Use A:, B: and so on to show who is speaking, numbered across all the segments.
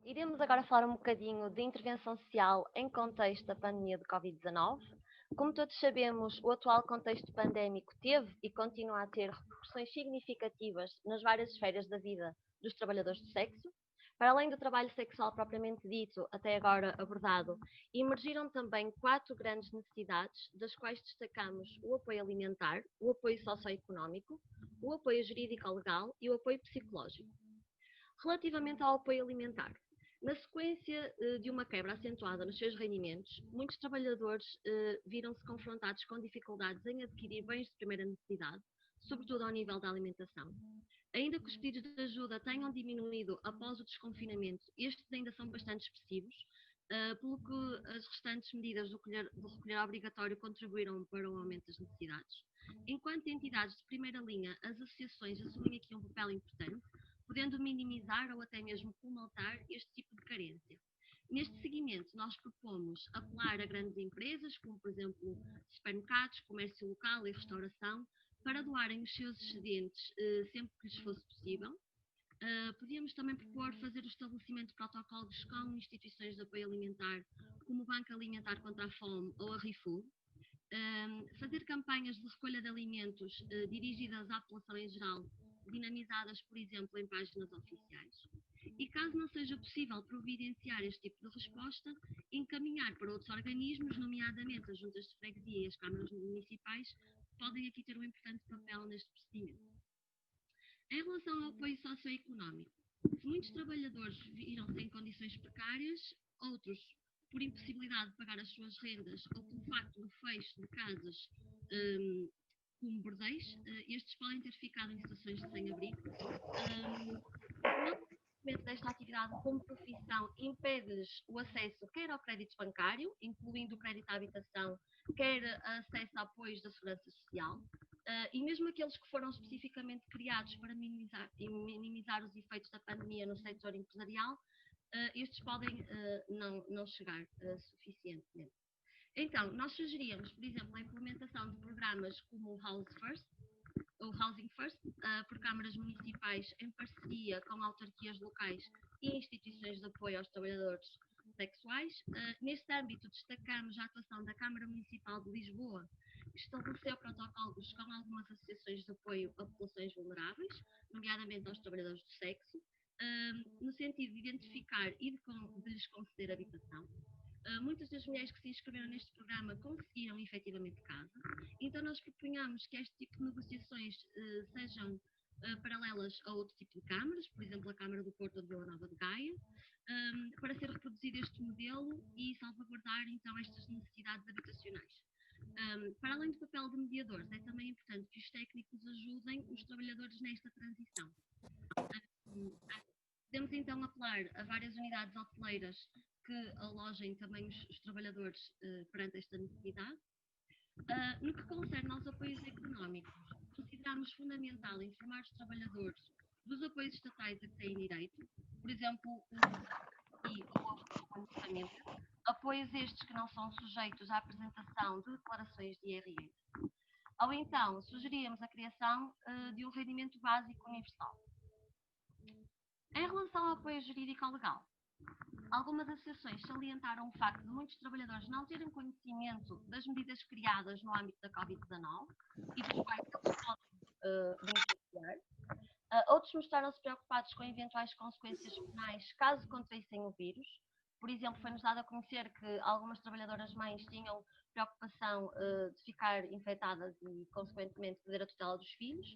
A: Iremos agora falar um bocadinho de intervenção social em contexto da pandemia de Covid-19. Como todos sabemos, o atual contexto pandémico teve e continua a ter repercussões significativas nas várias esferas da vida dos trabalhadores do sexo. Para além do trabalho sexual propriamente dito, até agora abordado, emergiram também 4 grandes necessidades, das quais destacamos o apoio alimentar, o apoio socioeconómico, o apoio jurídico-legal e o apoio psicológico. Relativamente ao apoio alimentar, na sequência de uma quebra acentuada nos seus rendimentos, muitos trabalhadores viram-se confrontados com dificuldades em adquirir bens de primeira necessidade, sobretudo ao nível da alimentação. Ainda que os pedidos de ajuda tenham diminuído após o desconfinamento, estes ainda são bastante expressivos, pelo que as restantes medidas do recolher obrigatório contribuíram para o aumento das necessidades. Enquanto entidades de primeira linha, as associações assumem aqui um papel importante, podendo minimizar ou até mesmo colmatar este tipo de carência. Neste seguimento, nós propomos apelar a grandes empresas, como por exemplo supermercados, comércio local e restauração, para doarem os seus excedentes sempre que lhes fosse possível. Podíamos também propor fazer o estabelecimento de protocolos com instituições de apoio alimentar, como o Banco Alimentar contra a Fome ou a ReFood. Fazer campanhas de recolha de alimentos dirigidas à população em geral, dinamizadas, por exemplo, em páginas oficiais. E caso não seja possível providenciar este tipo de resposta, encaminhar para outros organismos, nomeadamente as juntas de freguesia e as câmaras municipais, que podem aqui ter um importante papel neste procedimento. Em relação ao apoio socioeconómico, se muitos trabalhadores viram-se em condições precárias, outros por impossibilidade de pagar as suas rendas ou pelo facto do fecho de casas como bordéis, estes podem ter ficado em situações de sem-abrigo. O desta atividade como profissão impede-lhes o acesso quer ao crédito bancário, incluindo o crédito à habitação, quer acesso a apoios da segurança social, e mesmo aqueles que foram especificamente criados para minimizar os efeitos da pandemia no setor empresarial, estes podem não chegar suficientemente. Então, nós sugeríamos, por exemplo, a implementação de programas como o Housing First, por câmaras municipais em parceria com autarquias locais e instituições de apoio aos trabalhadores sexuais. Neste âmbito, destacamos a atuação da Câmara Municipal de Lisboa, que estabeleceu protocolos com algumas associações de apoio a populações vulneráveis, nomeadamente aos trabalhadores do sexo, no sentido de identificar e de lhes conceder habitação. Muitas das mulheres que se inscreveram neste programa conseguiram efetivamente casa, então nós propunhamos que este tipo de negociações sejam paralelas a outro tipo de câmaras, por exemplo a Câmara do Porto ou de Vila Nova de Gaia, para ser reproduzido este modelo e salvaguardar então estas necessidades habitacionais. Para além do papel de mediadores, é também importante que os técnicos ajudem os trabalhadores nesta transição. Podemos então apelar a várias unidades hoteleiras que alojem também os trabalhadores perante esta necessidade. No que concerne aos apoios económicos, consideramos fundamental informar os trabalhadores dos apoios estatais a que têm direito, por exemplo, o orçamento, apoios estes que não são sujeitos à apresentação de declarações de IRS. Ou então, sugeríamos a criação de um rendimento básico universal. Em relação ao apoio jurídico-legal, algumas associações salientaram o facto de muitos trabalhadores não terem conhecimento das medidas criadas no âmbito da Covid-19 e dos quais eles podem beneficiar. Outros mostraram-se preocupados com eventuais consequências penais caso contraíssem o vírus. Por exemplo, foi-nos dado a conhecer que algumas trabalhadoras mães tinham preocupação de ficar infectadas e, consequentemente, perder a tutela dos filhos.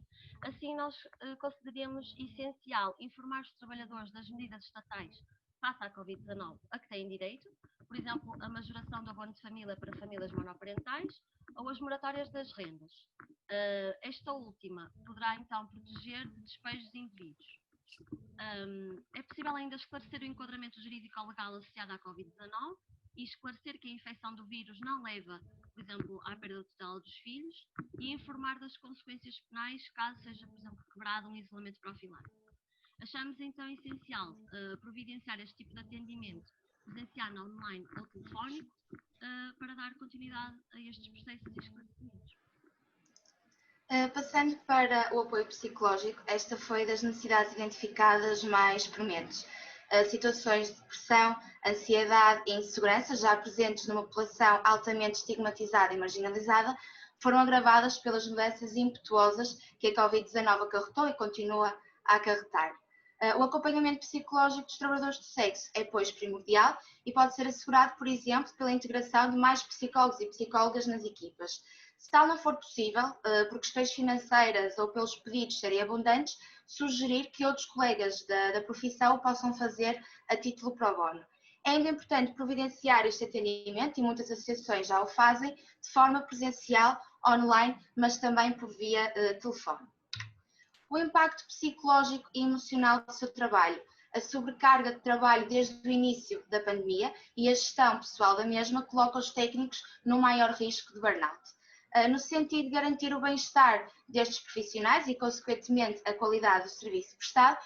A: Assim, nós consideraríamos essencial informar os trabalhadores das medidas estatais face à Covid-19 a que têm direito, por exemplo, a majoração do abono de família para famílias monoparentais ou as moratórias das rendas. Esta última poderá, então, proteger de despejos indevidos. É possível ainda esclarecer o enquadramento jurídico-legal associado à Covid-19 e esclarecer que a infecção do vírus não leva, por exemplo, à perda total dos filhos e informar das consequências penais caso seja, por exemplo, quebrado um isolamento profilático. Achamos então essencial providenciar este tipo de atendimento presencial, online ou telefónico para dar continuidade a estes processos e esclarecimentos.
B: Passando para o apoio psicológico, esta foi das necessidades identificadas mais prementes. situações de depressão, ansiedade e insegurança, já presentes numa população altamente estigmatizada e marginalizada, foram agravadas pelas mudanças impetuosas que a Covid-19 acarretou e continua a acarretar. O acompanhamento psicológico dos trabalhadores do sexo é, pois, primordial e pode ser assegurado, por exemplo, pela integração de mais psicólogos e psicólogas nas equipas. Se tal não for possível, por questões financeiras ou pelos pedidos serem abundantes, sugerir que outros colegas da profissão o possam fazer a título pro bono. É ainda importante providenciar este atendimento, e muitas associações já o fazem, de forma presencial, online, mas também por via telefone. O impacto psicológico e emocional do seu trabalho, a sobrecarga de trabalho desde o início da pandemia e a gestão pessoal da mesma coloca os técnicos no maior risco de burnout. No sentido de garantir o bem-estar destes profissionais e, consequentemente, a qualidade do serviço prestado,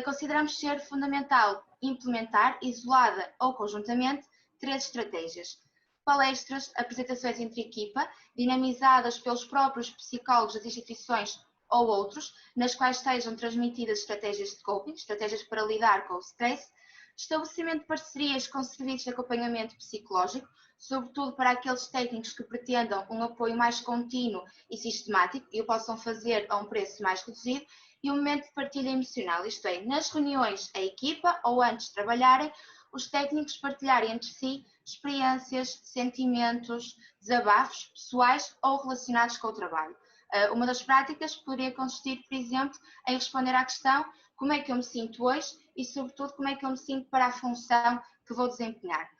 B: consideramos ser fundamental implementar, isolada ou conjuntamente, 3 estratégias. Palestras, apresentações entre equipa, dinamizadas pelos próprios psicólogos das instituições ou outros, nas quais sejam transmitidas estratégias de coping, estratégias para lidar com o stress, estabelecimento de parcerias com serviços de acompanhamento psicológico, sobretudo para aqueles técnicos que pretendam um apoio mais contínuo e sistemático e o possam fazer a um preço mais reduzido, e um momento de partilha emocional, isto é, nas reuniões a equipa ou antes de trabalharem, os técnicos partilharem entre si experiências, sentimentos, desabafos pessoais ou relacionados com o trabalho. Uma das práticas poderia consistir, por exemplo, em responder à questão: como é que eu me sinto hoje e, sobretudo, como é que eu me sinto para a função que vou desempenhar.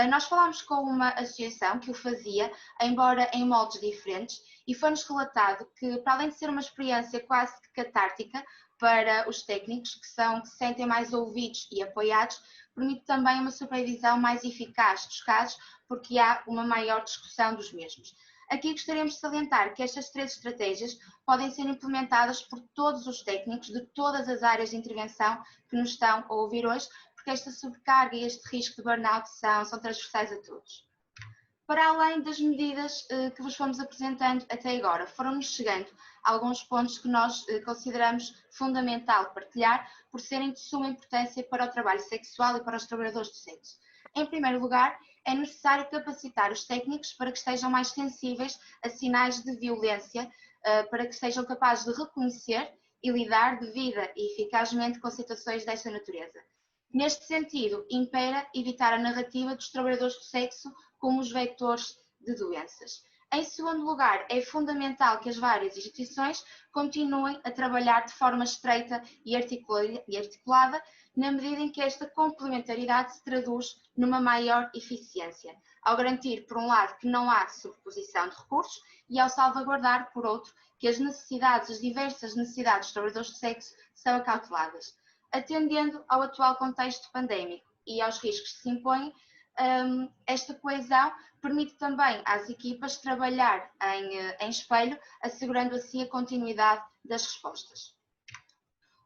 B: Nós falámos com uma associação que o fazia, embora em moldes diferentes, e foi-nos relatado que, para além de ser uma experiência quase que catártica para os técnicos, que se sentem mais ouvidos e apoiados, permite também uma supervisão mais eficaz dos casos, porque há uma maior discussão dos mesmos. Aqui gostaríamos de salientar que estas 3 estratégias podem ser implementadas por todos os técnicos de todas as áreas de intervenção que nos estão a ouvir hoje, porque esta sobrecarga e este risco de burnout são transversais a todos. Para além das medidas que vos fomos apresentando até agora, foram-nos chegando alguns pontos que nós consideramos fundamental partilhar, por serem de suma importância para o trabalho sexual e para os trabalhadores do sexo. Em primeiro lugar, é necessário capacitar os técnicos para que estejam mais sensíveis a sinais de violência, para que sejam capazes de reconhecer e lidar devida e eficazmente com situações desta natureza. Neste sentido, impera evitar a narrativa dos trabalhadores do sexo como os vetores de doenças. Em segundo lugar, é fundamental que as várias instituições continuem a trabalhar de forma estreita e articulada, na medida em que esta complementaridade se traduz numa maior eficiência, ao garantir, por um lado, que não há sobreposição de recursos e ao salvaguardar, por outro, que as diversas necessidades dos trabalhadores do sexo são acauteladas. Atendendo ao atual contexto pandémico e aos riscos que se impõem, esta coesão permite também às equipas trabalhar em espelho, assegurando assim a continuidade das respostas.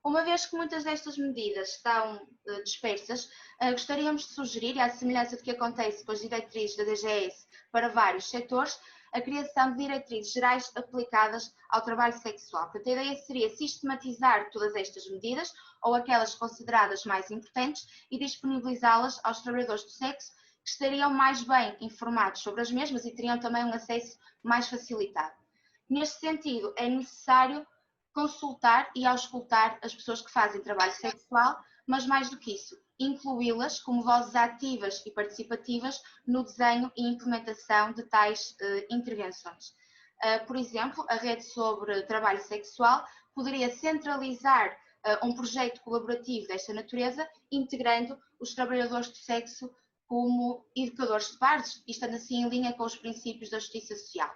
B: Uma vez que muitas destas medidas estão dispersas, gostaríamos de sugerir, à semelhança do que acontece com as diretrizes da DGS para vários setores, a criação de diretrizes gerais aplicadas ao trabalho sexual. Portanto, a ideia seria sistematizar todas estas medidas, ou aquelas consideradas mais importantes, e disponibilizá-las aos trabalhadores do sexo, que estariam mais bem informados sobre as mesmas e teriam também um acesso mais facilitado. Neste sentido, é necessário consultar e auscultar as pessoas que fazem trabalho sexual, mas mais do que isso, incluí-las como vozes ativas e participativas no desenho e implementação de tais intervenções. Por exemplo, a Rede sobre Trabalho Sexual poderia centralizar um projeto colaborativo desta natureza, integrando os trabalhadores do sexo como educadores de pares, e estando assim em linha com os princípios da justiça social.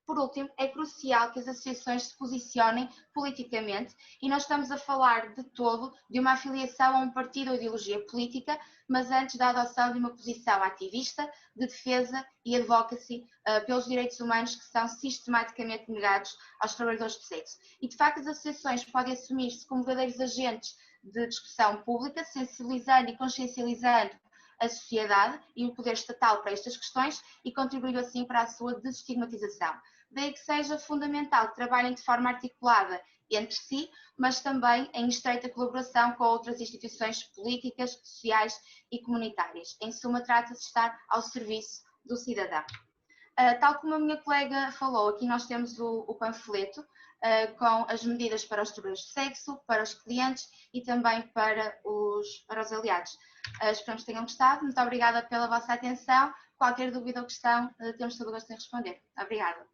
B: Por último, é crucial que as associações se posicionem politicamente, e não estamos a falar de todo de uma afiliação a um partido ou ideologia política, mas antes da adoção de uma posição ativista, de defesa e advocacy pelos direitos humanos que são sistematicamente negados aos trabalhadores do sexo. E, de facto, as associações podem assumir-se como verdadeiros agentes de discussão pública, sensibilizando e consciencializando a sociedade e o poder estatal para estas questões e contribuindo assim para a sua desestigmatização. Daí que seja fundamental que trabalhem de forma articulada entre si, mas também em estreita colaboração com outras instituições políticas, sociais e comunitárias. Em suma, trata-se de estar ao serviço do cidadão. Tal como a minha colega falou, aqui nós temos o panfleto com as medidas para os trabalhadores de sexo, para os clientes e também para os aliados. Esperamos que tenham gostado. Muito obrigada pela vossa atenção. Qualquer dúvida ou questão, temos todo o gosto em responder. Obrigada.